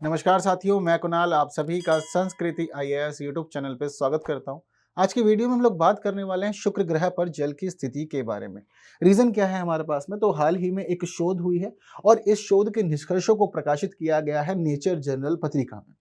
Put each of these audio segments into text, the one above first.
नमस्कार साथियों, मैं कुणाल आप सभी का संस्कृति आईएएस यूट्यूब चैनल पे स्वागत करता हूं। आज की वीडियो में हम लोग बात करने वाले हैं शुक्र ग्रह पर जल की स्थिति के बारे में। रीजन क्या है हमारे पास में, तो हाल ही में एक शोध हुई है और इस शोध के निष्कर्षों को प्रकाशित किया गया है नेचर जर्नल पत्रिका में।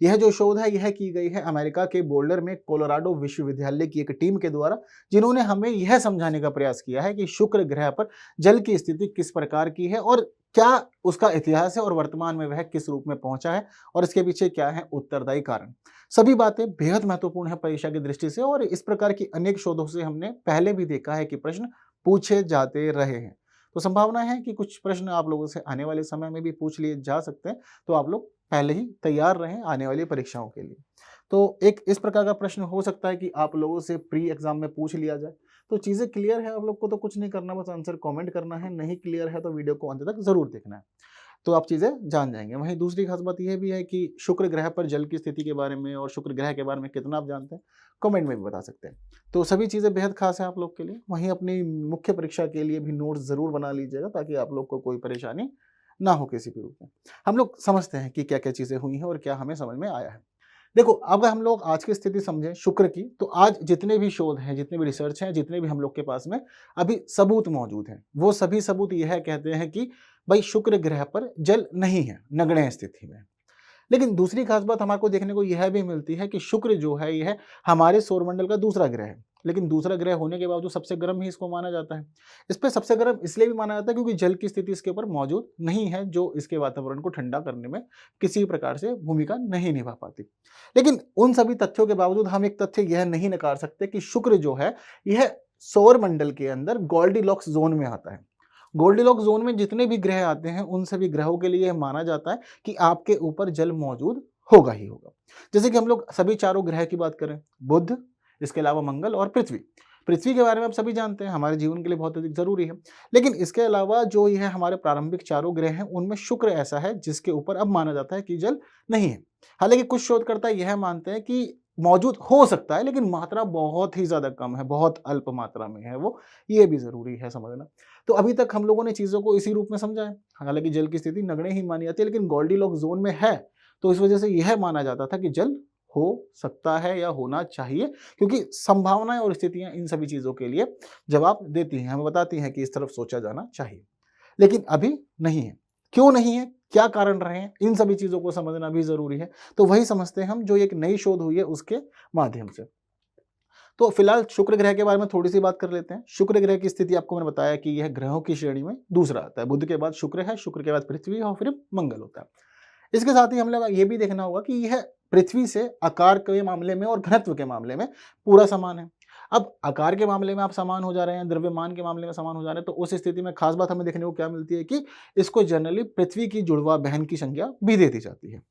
यह जो शोध है यह की गई है अमेरिका के बोल्डर में कोलोराडो विश्वविद्यालय की एक टीम के द्वारा, जिन्होंने हमें यह समझाने का प्रयास किया है कि शुक्र ग्रह पर जल की स्थिति किस प्रकार की है और क्या उसका इतिहास है और वर्तमान में वह किस रूप में पहुंचा है और इसके पीछे क्या है उत्तरदायी कारण। सभी बातें बेहद महत्वपूर्ण है परीक्षा की दृष्टि से और इस प्रकार की अनेक शोधों से हमने पहले भी देखा है कि प्रश्न पूछे जाते रहे हैं। तो संभावना है कि कुछ प्रश्न आप लोगों से आने वाले समय में भी पूछ लिए जा सकते हैं, तो आप लोग पहले ही तैयार रहें आने वाली परीक्षाओं के लिए। तो एक इस प्रकार का प्रश्न हो सकता है कि आप लोगों से प्री एग्जाम में पूछ लिया जाए। तो चीज़ें क्लियर है, आप लोग को तो कुछ नहीं करना, बस आंसर कमेंट करना है। नहीं क्लियर है तो वीडियो को अंत तक जरूर देखना है, तो आप चीज़ें जान जाएंगे। वहीं दूसरी खास बात यह भी है कि शुक्र ग्रह पर जल की स्थिति के बारे में और शुक्र ग्रह के बारे में कितना आप जानते हैं, कमेंट में भी बता सकते हैं। तो सभी चीज़ें बेहद खास है आप लोग के लिए। वहीं अपनी मुख्य परीक्षा के लिए भी नोट्स ज़रूर बना लीजिएगा ताकि आप लोग को कोई परेशानी ना हो किसी भी रूप में। हम लोग समझते हैं कि क्या क्या चीज़ें हुई हैं और क्या हमें समझ में आया है। देखो, अगर हम लोग आज की स्थिति समझें शुक्र की, तो आज जितने भी शोध हैं, जितने भी रिसर्च हैं, जितने भी हम लोग के पास में अभी सबूत मौजूद हैं, वो सभी सबूत यह कहते हैं कि भाई शुक्र ग्रह पर जल नहीं है, नगण्य स्थिति में। लेकिन दूसरी खास बात हमारे को देखने को यह भी मिलती है कि शुक्र जो है यह हमारे सौरमंडल का दूसरा ग्रह है, लेकिन दूसरा ग्रह होने के बावजूद सबसे गर्म ही इसको माना जाता है। इस पे सबसे गर्म इसलिए भी माना जाता है क्योंकि जल की स्थिति इसके ऊपर मौजूद नहीं है, जो इसके वातावरण को ठंडा करने में किसी भी प्रकार से भूमिका नहीं निभा पाती। लेकिन उन सभी तथ्यों के बावजूद हम एक तथ्य यह नहीं नकार सकते कि शुक्र जो है यह सौरमंडल के अंदर गोल्डीलॉक्स जोन में आता है। गोल्डीलॉक्स जोन में जितने भी ग्रह आते हैं उन सभी ग्रहों के लिए यह माना जाता है कि आपके ऊपर जल मौजूद होगा ही होगा। जैसे कि हम लोग सभी चारों ग्रह की बात करें, बुध, इसके अलावा मंगल और पृथ्वी। पृथ्वी के बारे में आप सभी जानते हैं, हमारे जीवन के लिए बहुत अधिक जरूरी है। लेकिन इसके अलावा जो यह हमारे प्रारंभिक चारों ग्रह हैं उनमें शुक्र ऐसा है जिसके ऊपर अब माना जाता है कि जल नहीं है। हालांकि कुछ शोधकर्ता यह मानते हैं कि मौजूद हो सकता है, लेकिन मात्रा बहुत ही ज्यादा कम है, बहुत अल्प मात्रा में है वो, ये भी जरूरी है समझना। तो अभी तक हम लोगों ने चीजों को इसी रूप में समझा है। हालांकि जल की स्थिति नगण्य ही मानी जाती है, लेकिन गोल्डीलॉक्स जोन में है, तो इस वजह से यह माना जाता था कि जल हो सकता है या होना चाहिए, क्योंकि संभावनाएं और स्थितियां इन सभी चीजों के लिए जवाब देती हैं, हमें बताती हैं कि इस तरफ सोचा जाना चाहिए। लेकिन अभी नहीं है। क्यों नहीं है, क्या कारण रहे हैं, इन सभी चीजों को समझना भी जरूरी है। तो वही समझते हैं हम जो एक नई शोध हुई है उसके माध्यम से। तो फिलहाल शुक्र ग्रह के बारे में थोड़ी सी बात कर लेते हैं। शुक्र ग्रह की स्थिति आपको मैंने बताया कि यह ग्रहों की श्रेणी में दूसरा आता है। बुध के बाद शुक्र है, शुक्र के बाद पृथ्वी और फिर मंगल होता है। इसके साथ ही हम लोग ये भी देखना होगा कि यह पृथ्वी से आकार के मामले में और घनत्व के मामले में पूरा समान है। अब आकार के मामले में आप समान हो जा रहे हैं, द्रव्यमान के मामले में समान हो जा रहे हैं, तो उस स्थिति में खास बात हमें देखने को क्या मिलती है कि इसको जनरली पृथ्वी की जुड़वा बहन की संज्ञा भी दे दी जाती है।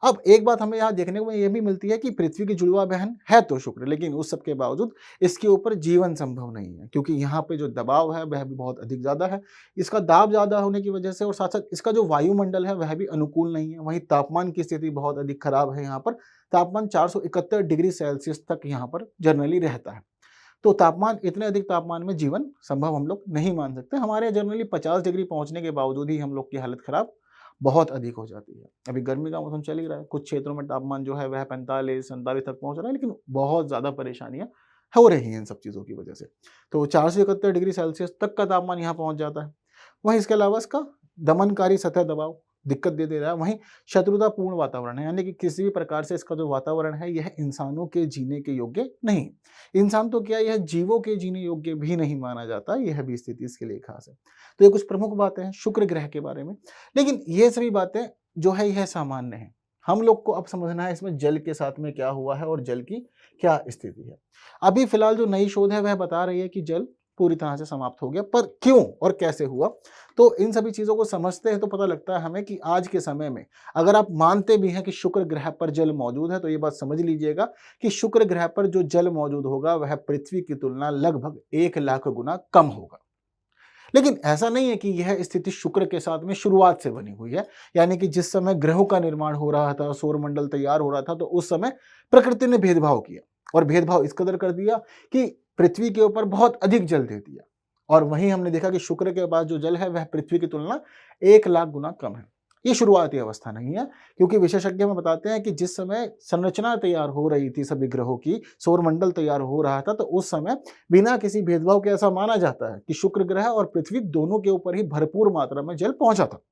अब एक बात हमें यहाँ देखने को यह भी मिलती है कि पृथ्वी की जुड़वा बहन है तो शुक्र, लेकिन उस सब के बावजूद इसके ऊपर जीवन संभव नहीं है, क्योंकि यहाँ पे जो दबाव है वह भी बहुत अधिक ज्यादा है। इसका दाब ज्यादा होने की वजह से और साथ साथ इसका जो वायुमंडल है वह भी अनुकूल नहीं है। वहीं तापमान की स्थिति बहुत अधिक खराब है। यहाँ पर तापमान 471 डिग्री सेल्सियस तक यहाँ पर जनरली रहता है। तो तापमान, इतने अधिक तापमान में जीवन संभव हम लोग नहीं मान सकते। हमारे यहाँ जनरली 50 डिग्री पहुंचने के बावजूद ही हम लोग की हालत खराब बहुत अधिक हो जाती है। अभी गर्मी का मौसम चल ही रहा है, कुछ क्षेत्रों में तापमान जो है वह 45-47 तक पहुंच रहा है, लेकिन बहुत ज़्यादा परेशानियां हो रही हैं इन सब चीज़ों की वजह से। तो 471 डिग्री सेल्सियस तक का तापमान यहाँ पहुंच जाता है। वहीं इसके अलावा इसका दमनकारी सतह दबाव दिक्कत दे रहा है। वहीं शत्रुतापूर्ण वातावरण है, यानी कि किसी भी प्रकार से इसका जो वातावरण है यह इंसानों के जीने के योग्य नहीं। इंसान तो क्या, यह जीवों के जीने योग्य भी नहीं माना जाता। यह भी स्थिति इसके लिए खास है। तो ये कुछ प्रमुख बातें हैं शुक्र ग्रह के बारे में। लेकिन ये सभी बातें जो है यह सामान्य है। हम लोग को अब समझना है इसमें जल के साथ में क्या हुआ है और जल की क्या स्थिति है। अभी फिलहाल जो नई शोध है वह बता रही है कि जल पूरी तरह से समाप्त हो गया, पर क्यों और कैसे हुआ, तो इन सभी चीजों को समझते हैं तो पता लगता है हमें कि आज के समय में अगर आप मानते भी हैं कि शुक्र ग्रह पर जल मौजूद है, तो ये बात समझ लीजिएगा कि शुक्र ग्रह पर जो जल मौजूद होगा वह पृथ्वी की तुलना लगभग 1 लाख गुना कम होगा। लेकिन ऐसा नहीं है कि यह स्थिति शुक्र के साथ में शुरुआत से बनी हुई है, यानी कि जिस समय ग्रहों का निर्माण हो रहा था, सौरमंडल तैयार हो रहा था, तो उस समय प्रकृति ने भेदभाव किया और भेदभाव इस कदर कर दिया कि पृथ्वी के ऊपर बहुत अधिक जल दे दिया। और वहीं हमने देखा कि शुक्र के पास जो जल है वह पृथ्वी की तुलना 1 लाख गुना कम है। ये शुरुआती अवस्था नहीं है, क्योंकि विशेषज्ञ हमें बताते हैं कि जिस समय संरचना तैयार हो रही थी सभी ग्रहों की, सौरमंडल तैयार हो रहा था, तो उस समय बिना किसी भेदभाव के ऐसा माना जाता है कि शुक्र ग्रह और पृथ्वी दोनों के ऊपर ही भरपूर मात्रा में जल पहुंचा था।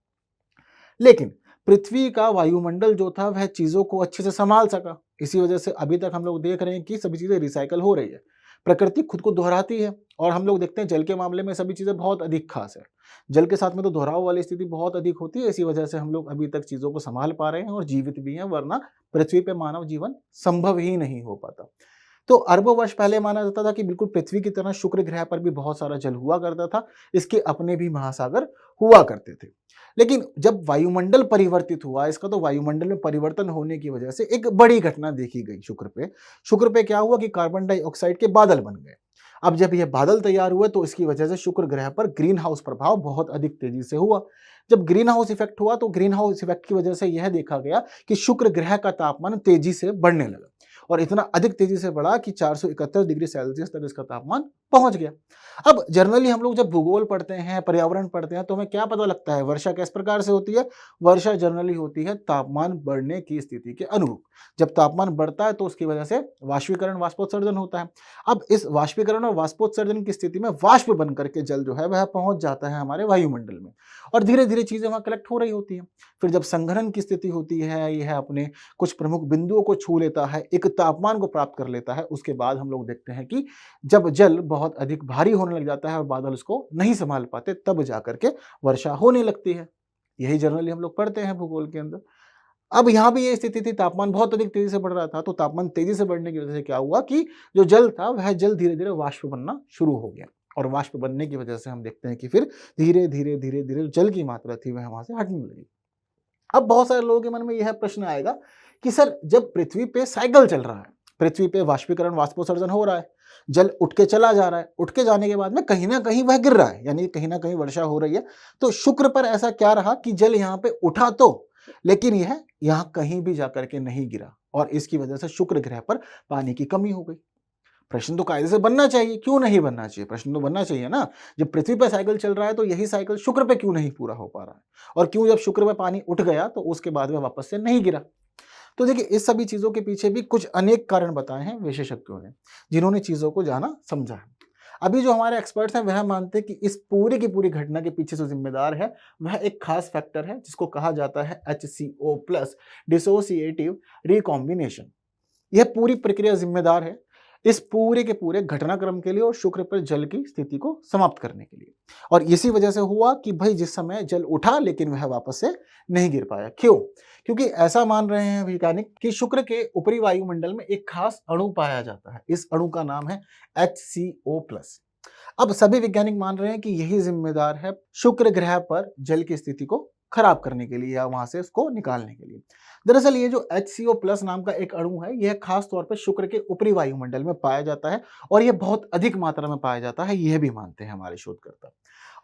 लेकिन पृथ्वी का वायुमंडल जो था वह चीजों को अच्छे से संभाल सका। इसी वजह से अभी तक हम लोग देख रहे हैं कि सभी चीजें रिसाइकल हो रही है, प्रकृति खुद को दोहराती है। और हम लोग देखते हैं जल के मामले में सभी चीजें बहुत अधिक खास है। जल के साथ में तो दोहराव वाली स्थिति बहुत अधिक होती है। इसी वजह से हम लोग अभी तक चीजों को संभाल पा रहे हैं और जीवित भी हैं, वरना पृथ्वी पे मानव जीवन संभव ही नहीं हो पाता। तो अरबों वर्ष पहले माना जाता था कि बिल्कुल पृथ्वी की तरह शुक्र ग्रह पर भी बहुत सारा जल हुआ करता था, इसके अपने भी महासागर हुआ करते थे। लेकिन जब वायुमंडल परिवर्तित हुआ, इसका तो वायुमंडल में परिवर्तन होने की वजह से एक बड़ी घटना देखी गई शुक्र पे। शुक्र पे क्या हुआ कि कार्बन डाइऑक्साइड के बादल बन गए। अब जब ये बादल तैयार हुए तो इसकी वजह से शुक्र ग्रह पर ग्रीन हाउस प्रभाव बहुत अधिक तेजी से हुआ। जब ग्रीन हाउस इफेक्ट हुआ तो ग्रीन हाउस इफेक्ट की वजह से यह देखा गया कि शुक्र ग्रह का तापमान तेजी से बढ़ने लगा, और इतना अधिक तेजी से बढ़ा कि 471 डिग्री सेल्सियस तक इसका तापमान पहुंच गया। अब जनरली हम लोग जब भूगोल पढ़ते हैं, पर्यावरण पढ़ते हैं, तो हमें क्या पता लगता है वर्षा किस प्रकार से होती है। वर्षा जनरली होती है तापमान बढ़ने की स्थिति के अनुरूप। जब तापमान बढ़ता है तो उसकी वजह से वाष्पीकरण, वाष्पोत्सर्जन होता है। अब इस वाष्पीकरण और वाष्पोत्सर्जन की स्थिति में वाष्प बन करके जल जो है वह पहुंच जाता है हमारे वायुमंडल में, और धीरे धीरे चीजें वहां कलेक्ट हो रही होती हैं। फिर जब संघनन की स्थिति होती है, यह अपने कुछ प्रमुख बिंदुओं को छू लेता है, एक तापमान को प्राप्त कर लेता है, उसके बाद हम लोग देखते हैं कि जब जल बहुत अधिक भारी होने लग जाता है और बादल उसको नहीं संभाल पाते, तब जाकर के वर्षा होने लगती है। यही जनरली हम लोग पढ़ते हैं भूगोल के अंदर। अब यहाँ भी ये स्थिति थी, तापमान बहुत अधिक तेजी से बढ़ रहा था, तो तापमान तेजी से बढ़ने की वजह से क्या हुआ कि जो जल था वह जल धीरे धीरे वाष्प बनना शुरू हो गया, और वाष्प बनने की वजह से हम देखते हैं कि फिर धीरे धीरे धीरे धीरे जल की मात्रा थी वह वहां से हटने लगी। अब बहुत सारे लोगों के मन में यह प्रश्न आएगा कि सर, जब पृथ्वी पे साइकिल चल रहा है, पृथ्वी पे वाष्पीकरण, वाष्पोत्सर्जन हो रहा है, जल उठ के चला जा रहा है, उठ के जाने के बाद में कहीं ना कहीं वह गिर रहा है, यानी कहीं ना कहीं वर्षा हो रही है, तो शुक्र पर ऐसा क्या रहा कि जल यहाँ पे उठा तो, लेकिन यह यहाँ कहीं भी जाकर के नहीं गिरा, और इसकी वजह से शुक्र ग्रह पर पानी की कमी हो गई। प्रश्न तो कायदे से बनना चाहिए, क्यों नहीं बनना चाहिए, प्रश्न तो बनना चाहिए ना। जब पृथ्वी पर साइकिल चल रहा है तो यही साइकिल शुक्र पे क्यों नहीं पूरा हो पा रहा है, और क्यों जब शुक्र में पानी उठ गया तो उसके बाद में वापस से नहीं गिरा। तो देखिए, इस सभी चीजों के पीछे भी कुछ अनेक कारण बताए हैं विशेषज्ञों ने, जिन्होंने चीजों को जाना समझा है। अभी जो हमारे एक्सपर्ट्स हैं वह मानते हैं कि इस पूरी की पूरी घटना के पीछे जो जिम्मेदार है वह एक खास फैक्टर है, जिसको कहा जाता है HCO प्लस डिसोसिएटिव रिकॉम्बिनेशन। यह पूरी प्रक्रिया जिम्मेदार है इस पूरे के पूरे घटनाक्रम के लिए और शुक्र पर जल की स्थिति को समाप्त करने के लिए। और इसी वजह से हुआ कि भाई जिस समय जल उठा लेकिन वह वापस से नहीं गिर पाया। क्यों? क्योंकि ऐसा मान रहे हैं वैज्ञानिक कि शुक्र के ऊपरी वायुमंडल में एक खास अणु पाया जाता है। इस अणु का नाम है HCO प्लस। अब सभी वैज्ञानिक मान रहे हैं कि यही जिम्मेदार है शुक्र ग्रह पर जल की स्थिति को खराब करने के लिए या वहां से उसको निकालने के लिए। दरअसल ये जो HCO प्लस नाम का एक अणु है, यह खास तौर पर शुक्र के ऊपरी वायुमंडल में पाया जाता है, और यह बहुत अधिक मात्रा में पाया जाता है, यह भी मानते हैं हमारे शोधकर्ता,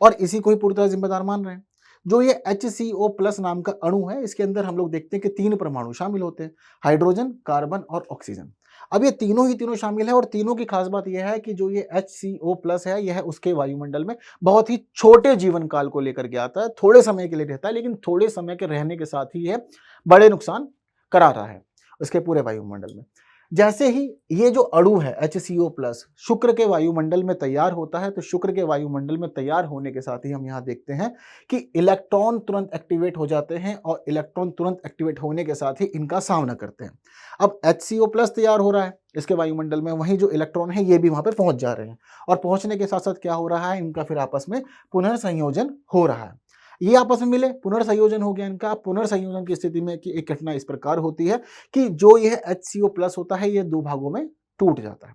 और इसी को ही पूरी तरह जिम्मेदार मान रहे हैं। जो ये HCO प्लस नाम का अणु है, इसके अंदर हम लोग देखते हैं कि 3 परमाणु शामिल होते हैं, हाइड्रोजन, कार्बन और ऑक्सीजन। अब ये तीनों ही तीनों शामिल है, और तीनों की खास बात यह है कि जो ये HCO प्लस है, यह उसके वायुमंडल में बहुत ही छोटे जीवन काल को लेकर के आता है, थोड़े समय के लिए रहता है, लेकिन थोड़े समय के रहने के साथ ही यह बड़े नुकसान करा रहा है उसके पूरे वायुमंडल में। जैसे ही ये जो अणु है HCO प्लस शुक्र के वायुमंडल में तैयार होता है, तो शुक्र के वायुमंडल में तैयार होने के साथ ही हम यहाँ देखते हैं कि इलेक्ट्रॉन तुरंत एक्टिवेट हो जाते हैं, और इलेक्ट्रॉन तुरंत एक्टिवेट होने के साथ ही इनका सामना करते हैं। अब HCO प्लस तैयार हो रहा है इसके वायुमंडल में, वहीं जो इलेक्ट्रॉन है ये भी वहां पर पहुंच जा रहे हैं, और पहुंचने के साथ साथ क्या हो रहा है, इनका फिर आपस में पुनर्संयोजन हो रहा है। ये आपस में मिले, पुनर्संयोजन हो गया इनका। पुनर्संयोजन की स्थिति में कि एक घटना इस प्रकार होती है कि जो यह HCO प्लस होता है, ये 2 भागों में टूट जाता है,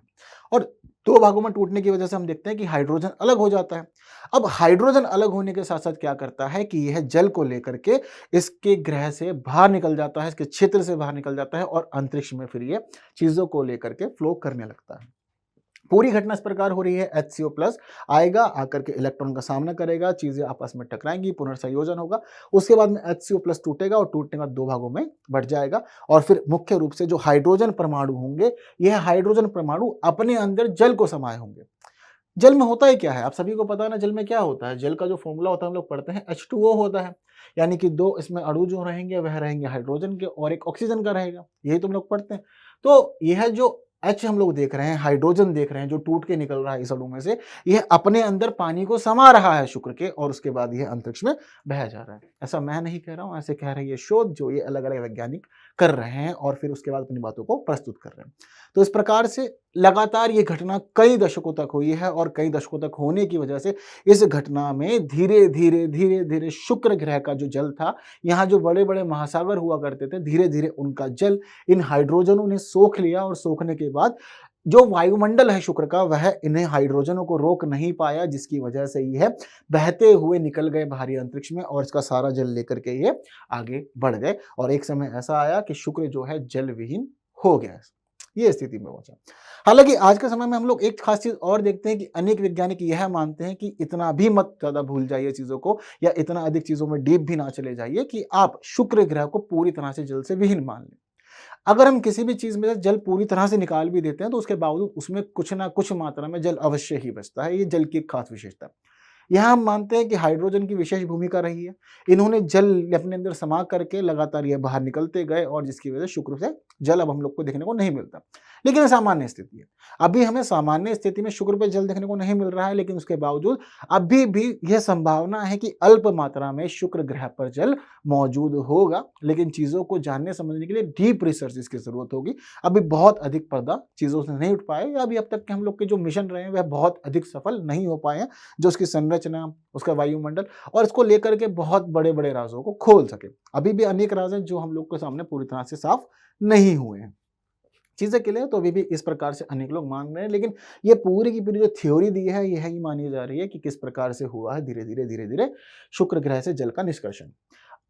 और 2 भागों में टूटने की वजह से हम देखते हैं कि हाइड्रोजन अलग हो जाता है। अब हाइड्रोजन अलग होने के साथ साथ क्या करता है कि यह जल को लेकर के इसके ग्रह से बाहर निकल जाता है, इसके क्षेत्र से बाहर निकल जाता है, और अंतरिक्ष में फिर ये चीजों को लेकर के फ्लो करने लगता है। पूरी घटना इस प्रकार हो रही है, HCO प्लस आएगा, आकर के इलेक्ट्रॉन का सामना करेगा, चीजें आपस में टकराएंगी, पुनर्संयोजन होगा, उसके बाद में HCO प्लस टूटेगा, और टूटने के बाद 2 भागों में बढ़ जाएगा, और फिर मुख्य रूप से जो हाइड्रोजन परमाणु होंगे, यह हाइड्रोजन परमाणु अपने अंदर जल को समाये होंगे। जल में होता ही क्या है, आप सभी को पता है ना जल में क्या होता है। जल का जो फॉर्मूला होता है हम लोग पढ़ते हैं H2O होता है, यानी कि दो इसमें अणु जो रहेंगे वह रहेंगे हाइड्रोजन के और एक ऑक्सीजन का रहेगा, यही तो हम लोग पढ़ते हैं। तो यह जो H हम लोग देख रहे हैं, हाइड्रोजन देख रहे हैं जो टूट के निकल रहा है इस अणु में से, यह अपने अंदर पानी को समा रहा है शुक्र के, और उसके बाद यह अंतरिक्ष में बह जा रहा है। ऐसा मैं नहीं कह रहा हूं, ऐसे कह रहे हैं ये शोध जो ये अलग अलग वैज्ञानिक कर रहे हैं और फिर उसके बाद अपनी बातों को प्रस्तुत कर रहे हैं। तो इस प्रकार से लगातार ये घटना कई दशकों तक हुई है और कई दशकों तक होने की वजह से इस घटना में धीरे धीरे धीरे धीरे शुक्र ग्रह का जो जल था, यहाँ जो बड़े बड़े महासागर हुआ करते थे, धीरे धीरे उनका जल इन हाइड्रोजनों ने सोख लिया और सोखने के बाद जो वायुमंडल है शुक्र का वह इन्हें हाइड्रोजनों को रोक नहीं पाया, जिसकी वजह से यह बहते हुए निकल गए बाहरी अंतरिक्ष में और इसका सारा जल लेकर के ये आगे बढ़ गए और एक समय ऐसा आया कि शुक्र जो है जल विहीन हो गया, ये स्थिति में पहुंचा। हालांकि आज के समय में हम लोग एक खास चीज और देखते हैं कि अनेक वैज्ञानिक यह मानते हैं कि इतना भी मत ज्यादा भूल जाइए चीजों को या इतना अधिक चीजों में डीप भी ना चले जाइए कि आप शुक्र ग्रह को पूरी तरह से जल से विहीन मान लें। अगर हम किसी भी चीज में से जल पूरी तरह से निकाल भी देते हैं तो उसके बावजूद उसमें कुछ ना कुछ मात्रा में जल अवश्य ही बचता है, ये जल की एक खास विशेषता है। यहाँ हम मानते हैं कि हाइड्रोजन की विशेष भूमिका रही है, इन्होंने जल अपने अंदर समा करके लगातार ये बाहर निकलते गए और जिसकी वजह से शुक्र से जल अब हम लोग को देखने को नहीं मिलता। लेकिन सामान्य स्थिति है, अभी हमें सामान्य स्थिति में शुक्र पे जल देखने को नहीं मिल रहा है, लेकिन उसके बावजूद अभी भी यह संभावना है कि अल्प मात्रा में शुक्र ग्रह पर जल मौजूद होगा। लेकिन चीजों को जानने समझने के लिए डीप रिसर्च की जरूरत होगी। अभी बहुत अधिक पर्दा चीजों से नहीं उठ पाए, या अभी अब तक के हम लोग के जो मिशन रहे हैं वह बहुत अधिक सफल नहीं हो पाए हैं, जो उसकी संरचना, उसका वायुमंडल और इसको लेकर के बहुत बड़े बड़े राजों को खोल सके। अभी भी अनेक राज हैं जो हम लोग के सामने पूरी तरह से साफ नहीं हुए हैं। चीजें क्लियर, तो अभी भी इस प्रकार से अनेक लोग मान रहे हैं, लेकिन ये पूरी की पूरी जो थ्योरी दी है यह ही मानी जा रही है कि किस प्रकार से हुआ है धीरे धीरे शुक्र ग्रह से जल का निष्कर्षण।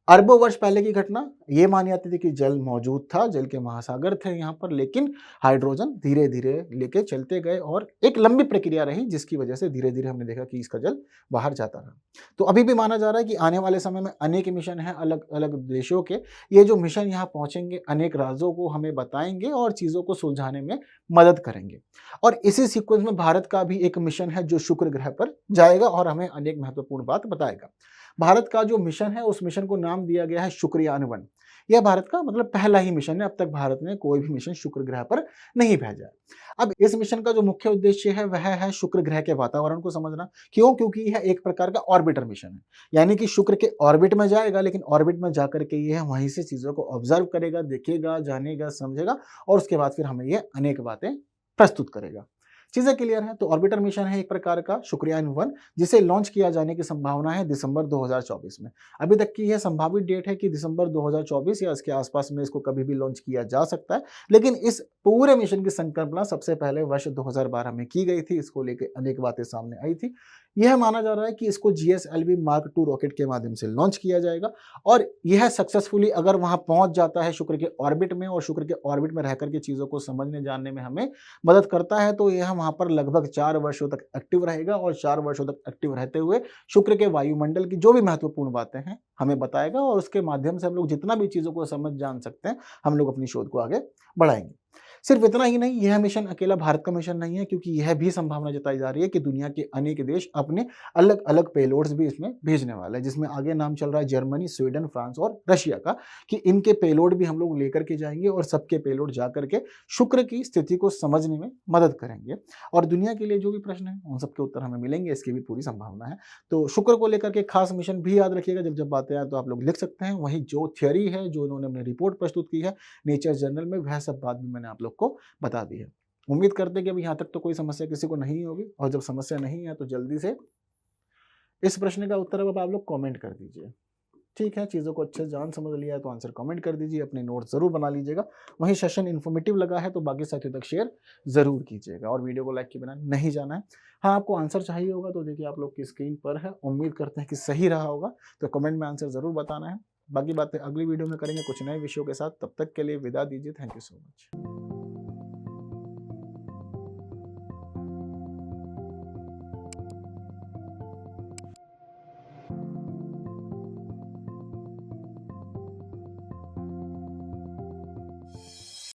अरबों वर्ष पहले की घटना, ये मानी जाती थी कि जल मौजूद था, जल के महासागर थे यहाँ पर, लेकिन हाइड्रोजन धीरे धीरे लेके चलते गए और एक लंबी प्रक्रिया रही जिसकी वजह से धीरे धीरे हमने देखा कि इसका जल बाहर जाता रहा। तो अभी भी माना जा रहा है कि आने वाले समय में अनेक मिशन हैं अलग अलग देशों के, ये जो मिशन यहाँ पहुंचेंगे अनेक राजों को हमें बताएंगे और चीजों को सुलझाने में मदद करेंगे। और इसी सीक्वेंस में भारत का भी एक मिशन है जो शुक्र ग्रह पर जाएगा और हमें अनेक महत्वपूर्ण बात बताएगा। भारत का जो मिशन है उस मिशन को नाम दिया गया है शुक्रयान-1। यह भारत का मतलब पहला ही मिशन है, अब तक भारत ने कोई भी मिशन शुक्र ग्रह पर नहीं भेजा है। अब इस मिशन का जो मुख्य उद्देश्य है वह है शुक्र ग्रह के वातावरण को समझना। क्यों? क्योंकि यह एक प्रकार का ऑर्बिटर मिशन है, यानी कि शुक्र के ऑर्बिट में जाएगा, लेकिन ऑर्बिट में जाकर के यह वहीं से चीजों को ऑब्जर्व करेगा, देखेगा, जानेगा, समझेगा और उसके बाद फिर हमें यह अनेक बातें प्रस्तुत करेगा। चीजें क्लियर हैं? तो ऑर्बिटर मिशन है एक प्रकार का शुक्रयान-1, जिसे लॉन्च किया जाने की संभावना है दिसंबर 2024 में। अभी तक की यह संभावित डेट है कि दिसंबर 2024 या इसके आसपास में इसको कभी भी लॉन्च किया जा सकता है, लेकिन इस पूरे मिशन की संकल्पना सबसे पहले वर्ष 2012 में की गई थी। इसको लेकर अनेक बातें सामने आई थी। यह माना जा रहा है कि इसको GSLV Mark II रॉकेट के माध्यम से लॉन्च किया जाएगा और यह सक्सेसफुली अगर वहां पहुंच जाता है शुक्र के ऑर्बिट में और शुक्र के ऑर्बिट में रहकर के चीजों को समझने जानने में हमें मदद करता है, तो यह वहां पर लगभग 4 वर्षों तक एक्टिव रहेगा और 4 वर्षों तक एक्टिव रहते हुए शुक्र के वायुमंडल की जो भी महत्वपूर्ण बातें हैं हमें बताएगा और उसके माध्यम से हम लोग जितना भी चीजों को समझ जान सकते हैं हम लोग अपनी शोध को आगे बढ़ाएंगे। सिर्फ इतना ही नहीं, यह मिशन अकेला भारत का मिशन नहीं है, क्योंकि यह भी संभावना जताई जा रही है कि दुनिया के अनेक देश अपने अलग अलग पेलोड्स भी इसमें भेजने वाले हैं, जिसमें आगे नाम चल रहा है जर्मनी, स्वीडन, फ्रांस और रशिया का, कि इनके पेलोड भी हम लोग लेकर के जाएंगे और सबके पेलोड जाकर के शुक्र की स्थिति को समझने में मदद करेंगे और दुनिया के लिए जो भी प्रश्न है उन सबके उत्तर हमें मिलेंगे, इसकी भी पूरी संभावना है। तो शुक्र को लेकर के खास मिशन भी याद रखिएगा, जब जब बातें आए तो आप लोग लिख सकते हैं। वहीं जो थियोरी है, जो इन्होंने अपनी रिपोर्ट प्रस्तुत की है नेचर जर्नल में, वह सब बात भी मैंने आप लोग को बता दी है। उम्मीद करते हैं कि अभी यहाँ तक तो कोई समस्या किसी को नहीं होगी, और जब समस्या नहीं है तो जल्दी से इस प्रश्न का उत्तर अब आप लोग कमेंट कर दीजिए। ठीक है, चीज़ों को अच्छे से जान समझ लिया है तो आंसर कमेंट कर दीजिए, अपने नोट जरूर बना लीजिएगा। वहीं सेशन इन्फॉर्मेटिव लगा है तो बाकी साथियों तक शेयर जरूर कीजिएगा और वीडियो को लाइक के बिना नहीं जाना है। हाँ, आपको आंसर चाहिए होगा तो देखिए आप लोग की स्क्रीन पर है, उम्मीद करते हैं कि सही रहा होगा, तो कमेंट में आंसर जरूर बताना है। बाकी बातें अगली वीडियो में करेंगे कुछ नए विषयों के साथ, तब तक के लिए विदा दीजिए। Thank you so much.